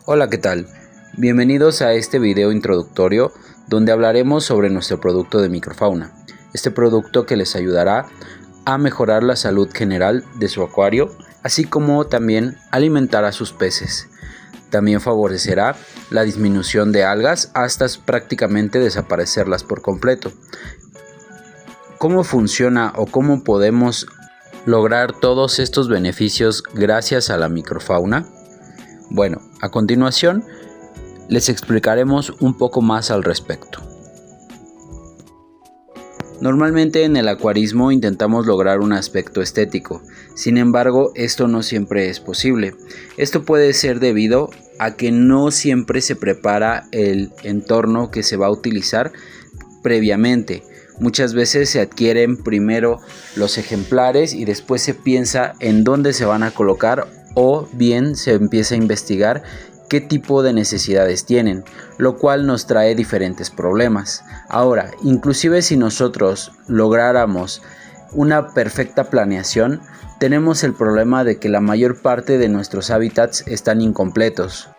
Hola, ¿qué tal? Bienvenidos a este video introductorio donde hablaremos sobre nuestro producto de microfauna. Este producto que les ayudará a mejorar la salud general de su acuario, así como también alimentar a sus peces. También favorecerá la disminución de algas hasta prácticamente desaparecerlas por completo. ¿Cómo funciona o cómo podemos lograr todos estos beneficios gracias a la microfauna? Bueno, a continuación les explicaremos un poco más al respecto. Normalmente en el acuarismo intentamos lograr un aspecto estético, sin embargo esto no siempre es posible. Esto puede ser debido a que no siempre se prepara el entorno que se va a utilizar previamente. Muchas veces se adquieren primero los ejemplares y después se piensa en dónde se van a colocar, o bien se empieza a investigar qué tipo de necesidades tienen, lo cual nos trae diferentes problemas. Ahora, inclusive si nosotros lográramos una perfecta planeación, tenemos el problema de que la mayor parte de nuestros hábitats están incompletos.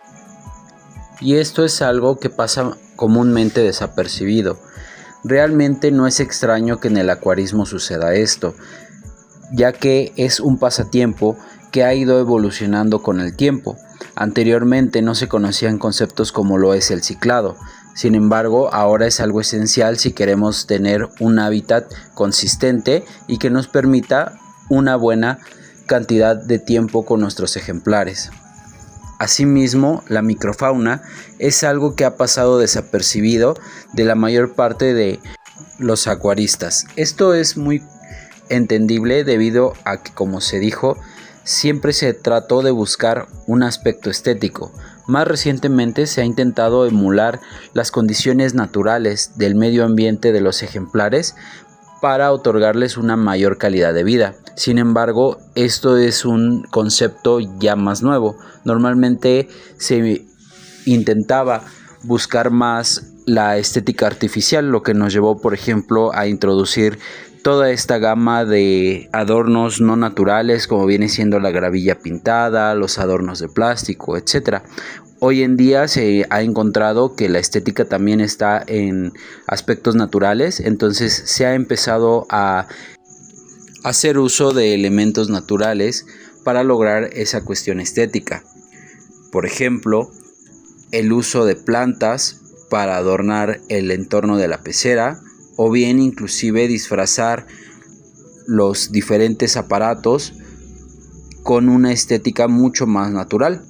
Y esto es algo que pasa comúnmente desapercibido. Realmente no es extraño que en el acuarismo suceda esto, ya que es un pasatiempo que ha ido evolucionando con el tiempo. Anteriormente no se conocían conceptos como lo es el ciclado. Sin embargo, ahora es algo esencial si queremos tener un hábitat consistente y que nos permita una buena cantidad de tiempo con nuestros ejemplares. Asimismo, la microfauna es algo que ha pasado desapercibido de la mayor parte de los acuaristas. Esto es muy entendible debido a que, como se dijo, siempre se trató de buscar un aspecto estético. Más recientemente se ha intentado emular las condiciones naturales del medio ambiente de los ejemplares para otorgarles una mayor calidad de vida. Sin embargo, esto es un concepto ya más nuevo. Normalmente se intentaba buscar más la estética artificial, lo que nos llevó, por ejemplo, a introducir toda esta gama de adornos no naturales, como viene siendo la gravilla pintada, los adornos de plástico, etc. Hoy en día se ha encontrado que la estética también está en aspectos naturales, entonces se ha empezado a hacer uso de elementos naturales para lograr esa cuestión estética. Por ejemplo, el uso de plantas para adornar el entorno de la pecera, o bien inclusive disfrazar los diferentes aparatos con una estética mucho más natural,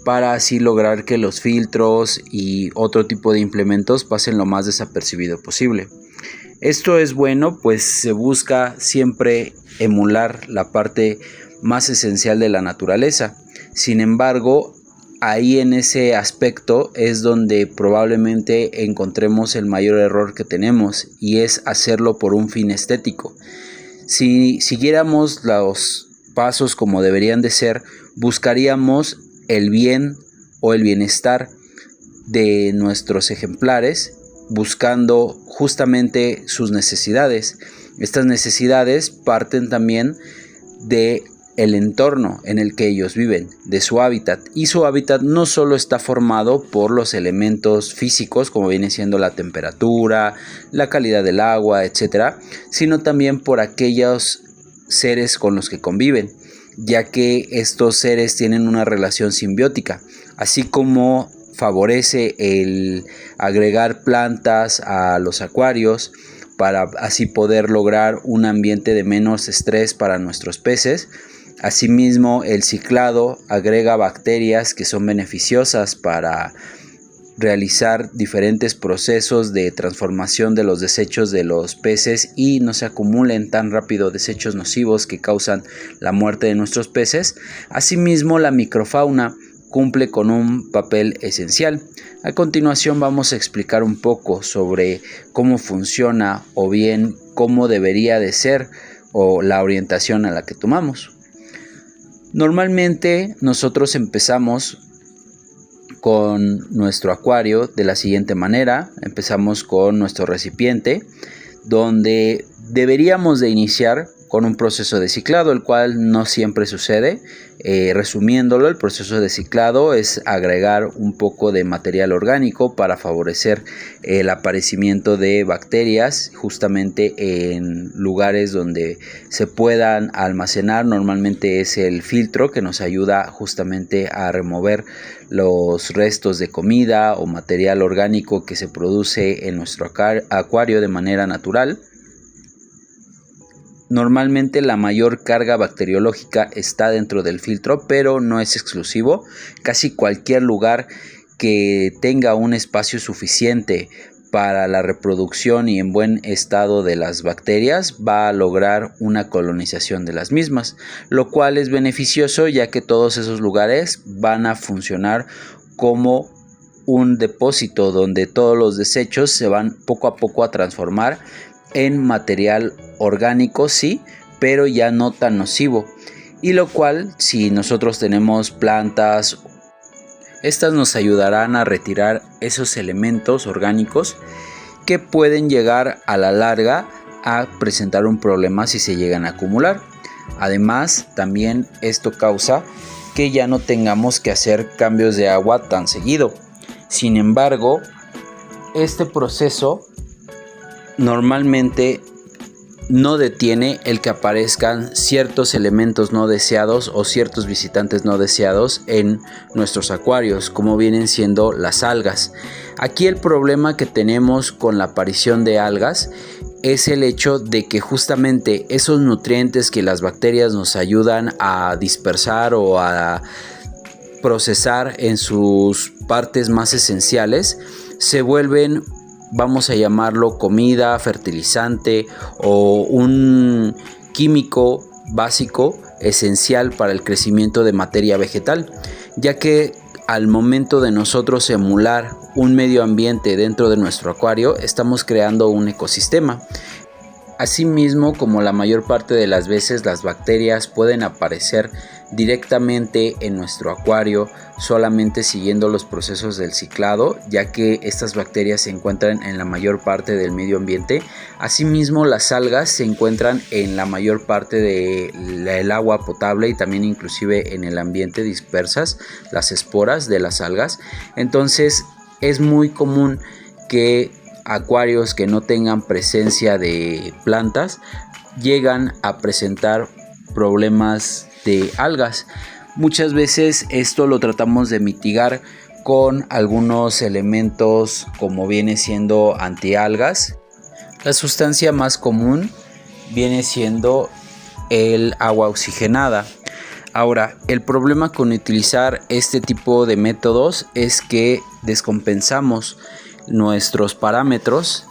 para así lograr que los filtros y otro tipo de implementos pasen lo más desapercibido posible. Esto es bueno, pues se busca siempre emular la parte más esencial de la naturaleza. Sin embargo, ahí en ese aspecto es donde probablemente encontremos el mayor error que tenemos, y es hacerlo por un fin estético. Si siguiéramos los pasos como deberían de ser, buscaríamos el bien o el bienestar de nuestros ejemplares, buscando justamente sus necesidades. Estas necesidades parten también de el entorno en el que ellos viven, de su hábitat, y su hábitat no solo está formado por los elementos físicos como viene siendo la temperatura, la calidad del agua, etc., sino también por aquellos seres con los que conviven, ya que estos seres tienen una relación simbiótica, así como favorece el agregar plantas a los acuarios para así poder lograr un ambiente de menos estrés para nuestros peces. Asimismo, el ciclado agrega bacterias que son beneficiosas para realizar diferentes procesos de transformación de los desechos de los peces y no se acumulen tan rápido desechos nocivos que causan la muerte de nuestros peces. Asimismo, la microfauna cumple con un papel esencial. A continuación vamos a explicar un poco sobre cómo funciona, o bien cómo debería de ser, o la orientación a la que tomamos. Normalmente nosotros empezamos con nuestro acuario de la siguiente manera. Empezamos con nuestro recipiente. donde deberíamos de iniciar con un proceso de ciclado, el cual no siempre sucede. Resumiéndolo, el proceso de ciclado es agregar un poco de material orgánico para favorecer el aparecimiento de bacterias justamente en lugares donde se puedan almacenar. Normalmente es el filtro que nos ayuda justamente a remover los restos de comida o material orgánico que se produce en nuestro acuario de manera natural. Normalmente la mayor carga bacteriológica está dentro del filtro, pero no es exclusivo. Casi cualquier lugar que tenga un espacio suficiente para la reproducción y en buen estado de las bacterias va a lograr una colonización de las mismas, lo cual es beneficioso ya que todos esos lugares van a funcionar como un depósito donde todos los desechos se van poco a poco a transformar en material orgánico, sí, pero ya no tan nocivo, y lo cual, si nosotros tenemos plantas, estas nos ayudarán a retirar esos elementos orgánicos que pueden llegar a la larga a presentar un problema si se llegan a acumular. Además, también esto causa que ya no tengamos que hacer cambios de agua tan seguido. Sin embargo, este proceso normalmente no detiene el que aparezcan ciertos elementos no deseados o ciertos visitantes no deseados en nuestros acuarios, como vienen siendo las algas. Aquí el problema que tenemos con la aparición de algas es el hecho de que justamente esos nutrientes que las bacterias nos ayudan a dispersar o a procesar en sus partes más esenciales se vuelven, vamos a llamarlo, comida, fertilizante o un químico básico esencial para el crecimiento de materia vegetal, ya que al momento de nosotros emular un medio ambiente dentro de nuestro acuario, estamos creando un ecosistema. Asimismo, como la mayor parte de las veces las bacterias pueden aparecer directamente en nuestro acuario solamente siguiendo los procesos del ciclado, ya que estas bacterias se encuentran en la mayor parte del medio ambiente. Asimismo, las algas se encuentran en la mayor parte del agua potable y también inclusive en el ambiente dispersas las esporas de las algas. Entonces es muy común que acuarios que no tengan presencia de plantas llegan a presentar problemas de algas. Muchas veces esto lo tratamos de mitigar con algunos elementos como viene siendo antialgas. La sustancia más común viene siendo el agua oxigenada. Ahora, el problema con utilizar este tipo de métodos es que descompensamos nuestros parámetros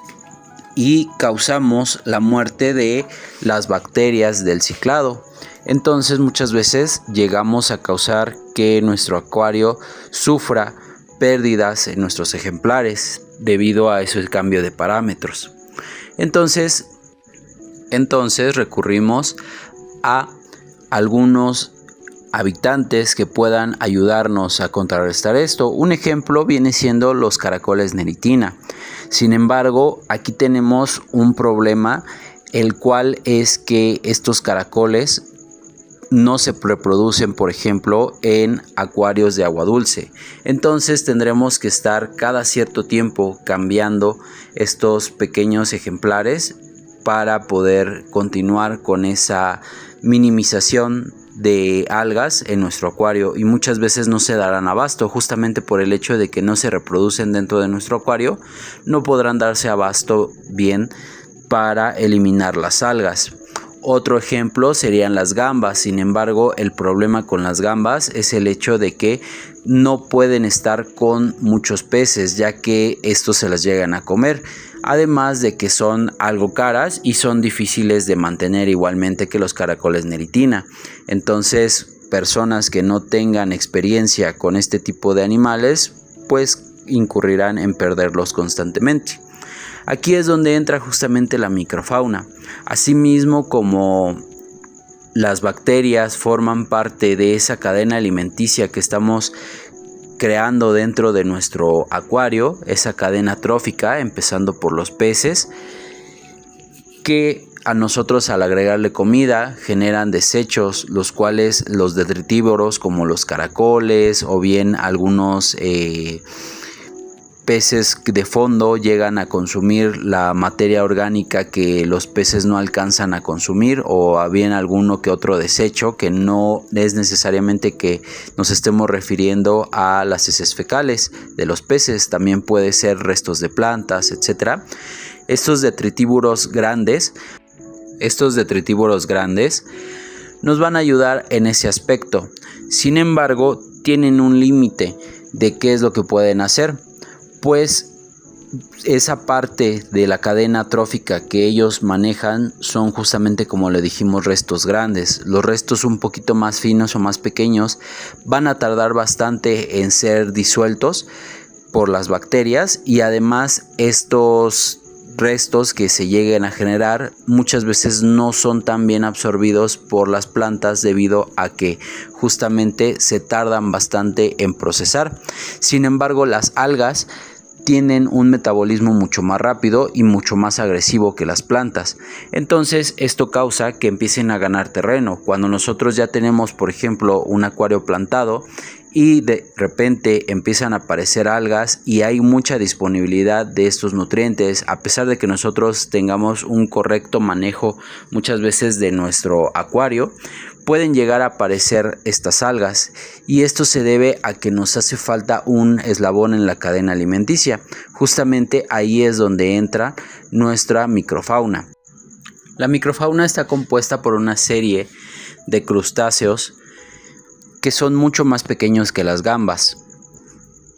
y causamos la muerte de las bacterias del ciclado. Entonces muchas veces llegamos a causar que nuestro acuario sufra pérdidas en nuestros ejemplares debido a ese cambio de parámetros. Entonces recurrimos a algunos habitantes que puedan ayudarnos a contrarrestar esto. Un ejemplo viene siendo los caracoles neritina. Sin embargo, aquí tenemos un problema, el cual es que estos caracoles no se reproducen, por ejemplo, en acuarios de agua dulce. Entonces tendremos que estar cada cierto tiempo cambiando estos pequeños ejemplares para poder continuar con esa minimización de algas en nuestro acuario, y muchas veces no se darán abasto justamente por el hecho de que no se reproducen dentro de nuestro acuario. No podrán darse abasto bien para eliminar las algas. Otro ejemplo serían las gambas. Sin embargo, el problema con las gambas es el hecho de que no pueden estar con muchos peces, ya que estos se las llegan a comer. Además de que son algo caras y son difíciles de mantener, igualmente que los caracoles neritina. Entonces, personas que no tengan experiencia con este tipo de animales, pues incurrirán en perderlos constantemente. Aquí es donde entra justamente la microfauna. Asimismo, como las bacterias forman parte de esa cadena alimenticia que estamos creando dentro de nuestro acuario, esa cadena trófica, empezando por los peces, que a nosotros al agregarle comida generan desechos, los cuales los detritívoros como los caracoles o bien algunos peces de fondo llegan a consumir la materia orgánica que los peces no alcanzan a consumir, o bien alguno que otro desecho, que no es necesariamente que nos estemos refiriendo a las heces fecales de los peces, también puede ser restos de plantas, etc. Estos detritívoros grandes nos van a ayudar en ese aspecto. Sin embargo, tienen un límite de qué es lo que pueden hacer. Pues esa parte de la cadena trófica que ellos manejan son justamente, como le dijimos, restos grandes. Los restos un poquito más finos o más pequeños van a tardar bastante en ser disueltos por las bacterias, y además estos restos que se lleguen a generar muchas veces no son tan bien absorbidos por las plantas debido a que justamente se tardan bastante en procesar. Sin embargo, las algas tienen un metabolismo mucho más rápido y mucho más agresivo que las plantas. Entonces esto causa que empiecen a ganar terreno. Cuando nosotros ya tenemos, por ejemplo, un acuario plantado y de repente empiezan a aparecer algas y hay mucha disponibilidad de estos nutrientes, a pesar de que nosotros tengamos un correcto manejo muchas veces de nuestro acuario, pueden llegar a aparecer estas algas, y esto se debe a que nos hace falta un eslabón en la cadena alimenticia. Justamente ahí es donde entra nuestra microfauna. La microfauna está compuesta por una serie de crustáceos que son mucho más pequeños que las gambas.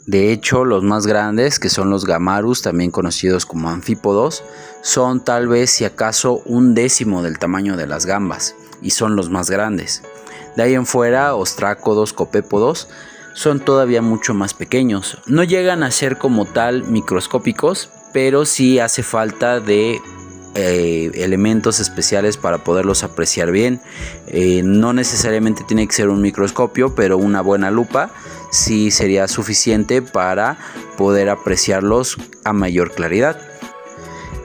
De hecho, los más grandes, que son los gamarus, también conocidos como anfípodos, son tal vez si acaso 1/10 del tamaño de las gambas, y son los más grandes. De ahí en fuera, ostrácodos, copépodos son todavía mucho más pequeños. No llegan a ser como tal microscópicos, pero sí hace falta de elementos especiales para poderlos apreciar bien. No necesariamente tiene que ser un microscopio, pero una buena lupa sí sería suficiente para poder apreciarlos a mayor claridad.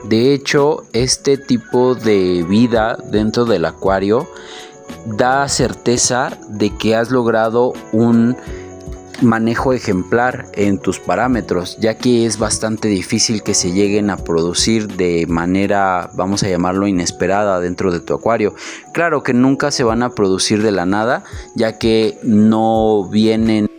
De hecho, este tipo de vida dentro del acuario da certeza de que has logrado un manejo ejemplar en tus parámetros, ya que es bastante difícil que se lleguen a producir de manera, vamos a llamarlo, inesperada dentro de tu acuario. Claro que nunca se van a producir de la nada, ya que no vienen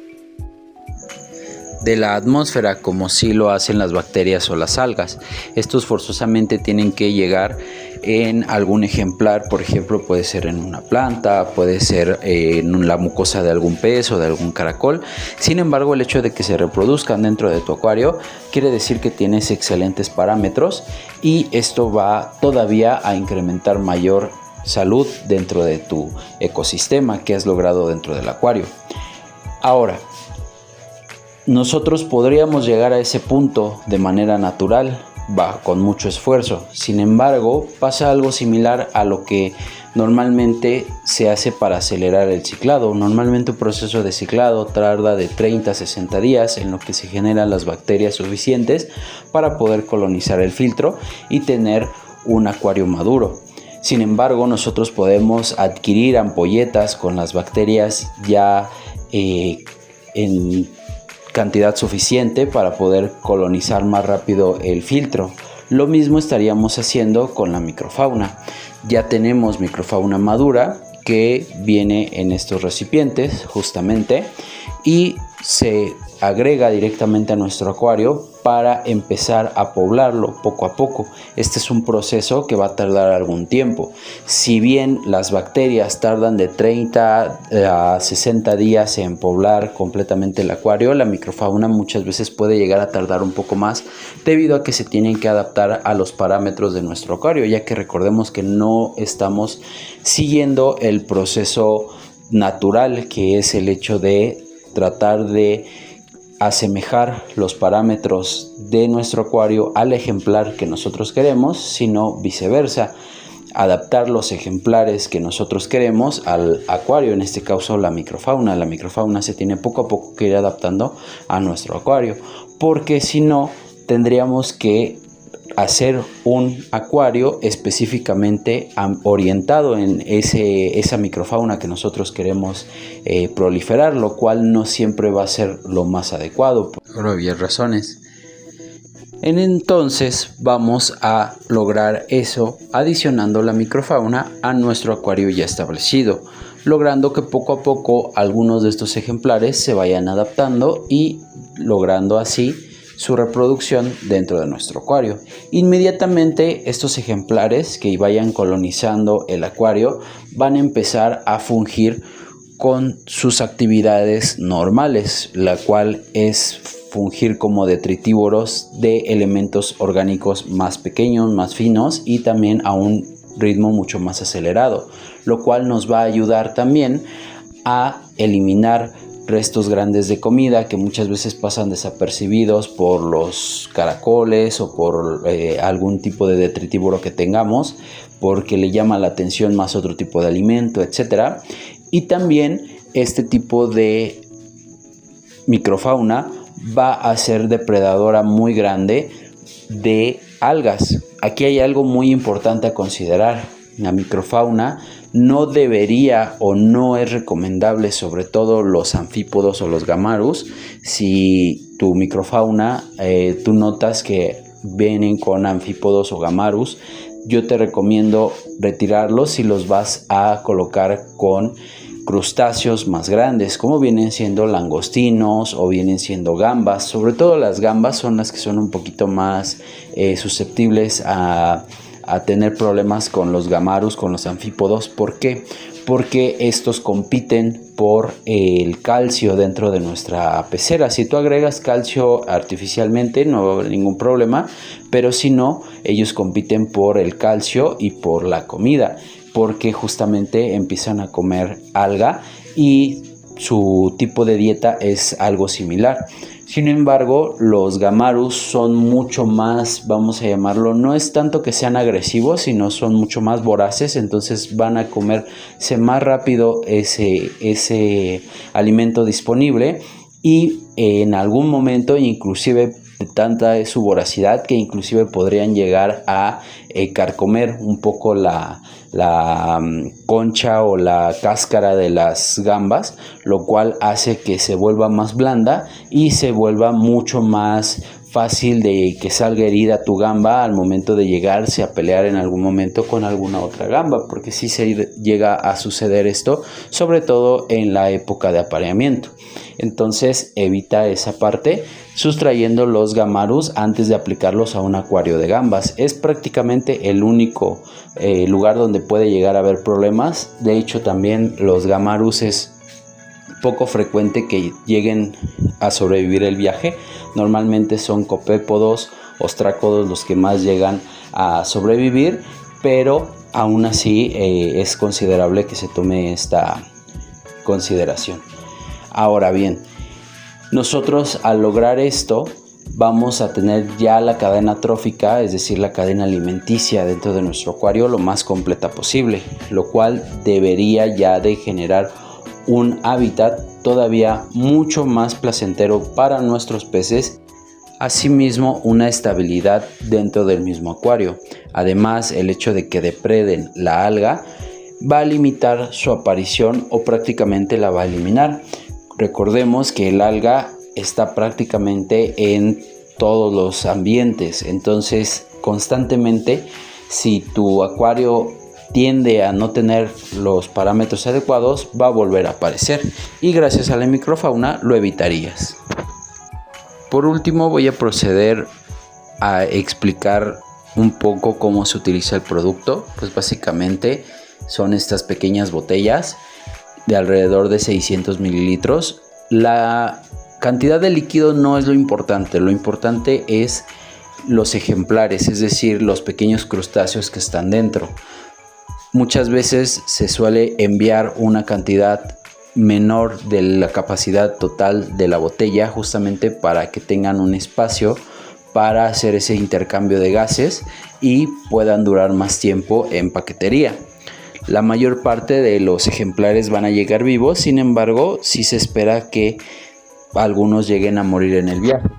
de la atmósfera como si lo hacen las bacterias o las algas. Estos forzosamente tienen que llegar en algún ejemplar, por ejemplo puede ser en una planta, puede ser en la mucosa de algún pez o de algún caracol. Sin embargo, el hecho de que se reproduzcan dentro de tu acuario quiere decir que tienes excelentes parámetros, y esto va todavía a incrementar mayor salud dentro de tu ecosistema que has logrado dentro del acuario. Ahora, nosotros podríamos llegar a ese punto de manera natural, con mucho esfuerzo. Sin embargo, pasa algo similar a lo que normalmente se hace para acelerar el ciclado. Normalmente un proceso de ciclado tarda de 30 a 60 días en lo que se generan las bacterias suficientes para poder colonizar el filtro y tener un acuario maduro. Sin embargo, nosotros podemos adquirir ampolletas con las bacterias ya en cantidad suficiente para poder colonizar más rápido el filtro. Lo mismo estaríamos haciendo con la microfauna. Ya tenemos microfauna madura que viene en estos recipientes justamente, y se agrega directamente a nuestro acuario para empezar a poblarlo poco a poco. Este es un proceso que va a tardar algún tiempo. Si bien las bacterias tardan de 30 a 60 días en poblar completamente el acuario, la microfauna muchas veces puede llegar a tardar un poco más debido a que se tienen que adaptar a los parámetros de nuestro acuario, ya que recordemos que no estamos siguiendo el proceso natural, que es el hecho de tratar de asemejar los parámetros de nuestro acuario al ejemplar que nosotros queremos, sino viceversa, adaptar los ejemplares que nosotros queremos al acuario, en este caso la microfauna. La microfauna se tiene poco a poco que ir adaptando a nuestro acuario, porque si no tendríamos que hacer un acuario específicamente orientado en esa microfauna que nosotros queremos proliferar, lo cual no siempre va a ser lo más adecuado por obvias razones. Entonces vamos a lograr eso adicionando la microfauna a nuestro acuario ya establecido, logrando que poco a poco algunos de estos ejemplares se vayan adaptando y logrando así su reproducción dentro de nuestro acuario. Inmediatamente estos ejemplares que vayan colonizando el acuario van a empezar a fungir con sus actividades normales, la cual es fungir como detritívoros de elementos orgánicos más pequeños, más finos y también a un ritmo mucho más acelerado, lo cual nos va a ayudar también a eliminar restos grandes de comida que muchas veces pasan desapercibidos por los caracoles o por algún tipo de detritívoro que tengamos, porque le llama la atención más otro tipo de alimento, etc. Y también este tipo de microfauna va a ser depredadora muy grande de algas. Aquí hay algo muy importante a considerar. La microfauna no debería o no es recomendable, sobre todo los anfípodos o los gamarus. Si tu microfauna tú notas que vienen con anfípodos o gamarus, yo te recomiendo retirarlos si los vas a colocar con crustáceos más grandes, como vienen siendo langostinos o vienen siendo gambas. Sobre todo las gambas son las que son un poquito más susceptibles a tener problemas con los gamarus, con los anfípodos. ¿Por qué? Porque estos compiten por el calcio dentro de nuestra pecera. Si tú agregas calcio artificialmente no va a haber ningún problema, pero si no, ellos compiten por el calcio y por la comida, porque justamente empiezan a comer alga y su tipo de dieta es algo similar. Sin embargo, los gamarus son mucho más, vamos a llamarlo, no es tanto que sean agresivos, sino son mucho más voraces, entonces van a comerse más rápido ese alimento disponible y en algún momento inclusive de tanta es su voracidad que inclusive podrían llegar a carcomer un poco la concha o la cáscara de las gambas, lo cual hace que se vuelva más blanda y se vuelva mucho más fácil de que salga herida tu gamba al momento de llegarse a pelear en algún momento con alguna otra gamba, porque sí se llega a suceder esto, sobre todo en la época de apareamiento. Entonces evita esa parte sustrayendo los gamarus antes de aplicarlos a un acuario de gambas. Es prácticamente el único lugar donde puede llegar a haber problemas. De hecho, también los gamarus es poco frecuente que lleguen a sobrevivir el viaje. Normalmente son copépodos, ostrácodos los que más llegan a sobrevivir, pero aún así es considerable que se tome esta consideración. Ahora bien, nosotros al lograr esto vamos a tener ya la cadena trófica, es decir, la cadena alimenticia dentro de nuestro acuario lo más completa posible, lo cual debería ya de generar un hábitat todavía mucho más placentero para nuestros peces, asimismo una estabilidad dentro del mismo acuario. Además, el hecho de que depreden la alga va a limitar su aparición o prácticamente la va a eliminar. Recordemos que el alga está prácticamente en todos los ambientes, entonces constantemente si tu acuario tiende a no tener los parámetros adecuados va a volver a aparecer y gracias a la microfauna lo evitarías. Por último voy a proceder a explicar un poco cómo se utiliza el producto. Pues básicamente son estas pequeñas botellas de alrededor de 600 mililitros. La cantidad de líquido no es lo importante es los ejemplares, es decir, los pequeños crustáceos que están dentro. Muchas veces se suele enviar una cantidad menor de la capacidad total de la botella, justamente para que tengan un espacio para hacer ese intercambio de gases y puedan durar más tiempo en paquetería. La mayor parte de los ejemplares van a llegar vivos, sin embargo, sí se espera que algunos lleguen a morir en el viaje.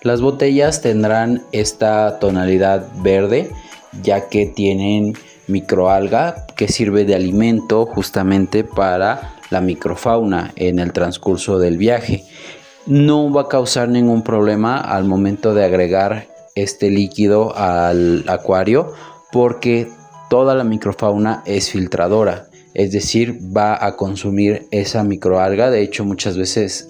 Las botellas tendrán esta tonalidad verde ya que tienen microalga que sirve de alimento justamente para la microfauna en el transcurso del viaje. No va a causar ningún problema al momento de agregar este líquido al acuario porque toda la microfauna es filtradora, es decir, va a consumir esa microalga. De hecho, muchas veces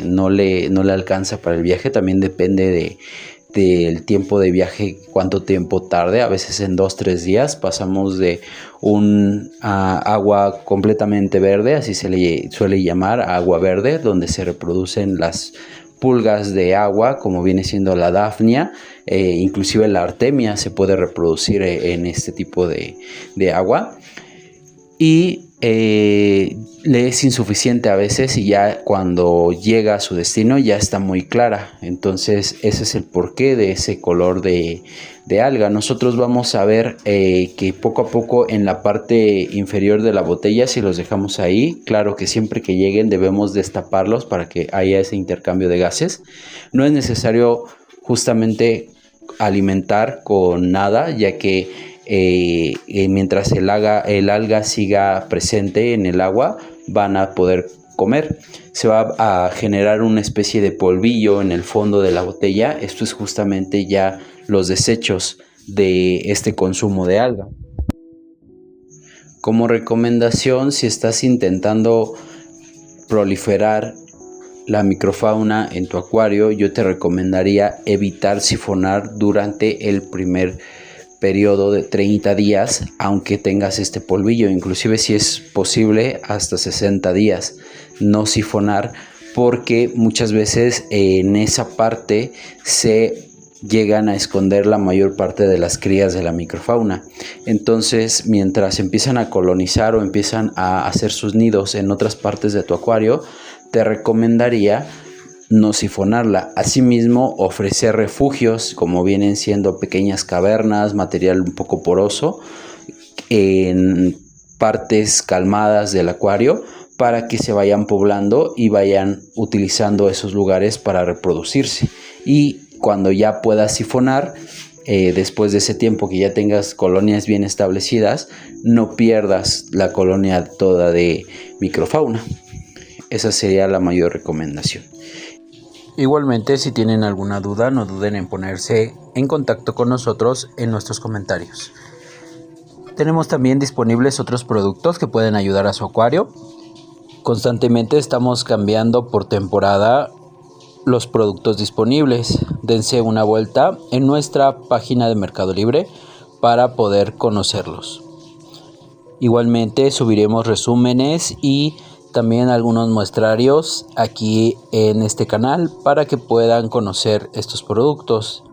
no le alcanza para el viaje. También depende del tiempo de viaje, cuánto tiempo tarde. A veces en 2-3 días pasamos de un agua completamente verde, así se le suele llamar, agua verde, donde se reproducen las pulgas de agua, como viene siendo la Daphnia, inclusive la Artemia se puede reproducir en este tipo de agua, y le es insuficiente a veces, y ya cuando llega a su destino ya está muy clara. Entonces ese es el porqué de ese color de alga. Nosotros vamos a ver que poco a poco en la parte inferior de la botella, si los dejamos ahí, claro que siempre que lleguen debemos destaparlos para que haya ese intercambio de gases. No es necesario justamente alimentar con nada, ya que mientras el alga siga presente en el agua van a poder comer. Se va a generar una especie de polvillo en el fondo de la botella. Esto es justamente ya los desechos de este consumo de alga. Como recomendación, si estás intentando proliferar la microfauna en tu acuario, yo te recomendaría evitar sifonar durante el primer periodo de 30 días, aunque tengas este polvillo, inclusive si es posible hasta 60 días, no sifonar, porque muchas veces en esa parte se llegan a esconder la mayor parte de las crías de la microfauna. Entonces, mientras empiezan a colonizar o empiezan a hacer sus nidos en otras partes de tu acuario, te recomendaría no sifonarla. Asimismo, ofrecer refugios como vienen siendo pequeñas cavernas, material un poco poroso en partes calmadas del acuario, para que se vayan poblando y vayan utilizando esos lugares para reproducirse. Y cuando ya puedas sifonar, después de ese tiempo que ya tengas colonias bien establecidas, no pierdas la colonia toda de microfauna. Esa sería la mayor recomendación. Igualmente, si tienen alguna duda, no duden en ponerse en contacto con nosotros en nuestros comentarios. Tenemos también disponibles otros productos que pueden ayudar a su acuario. Constantemente estamos cambiando por temporada los productos disponibles. Dense una vuelta en nuestra página de Mercado Libre para poder conocerlos. Igualmente subiremos resúmenes y también algunos muestrarios aquí en este canal para que puedan conocer estos productos.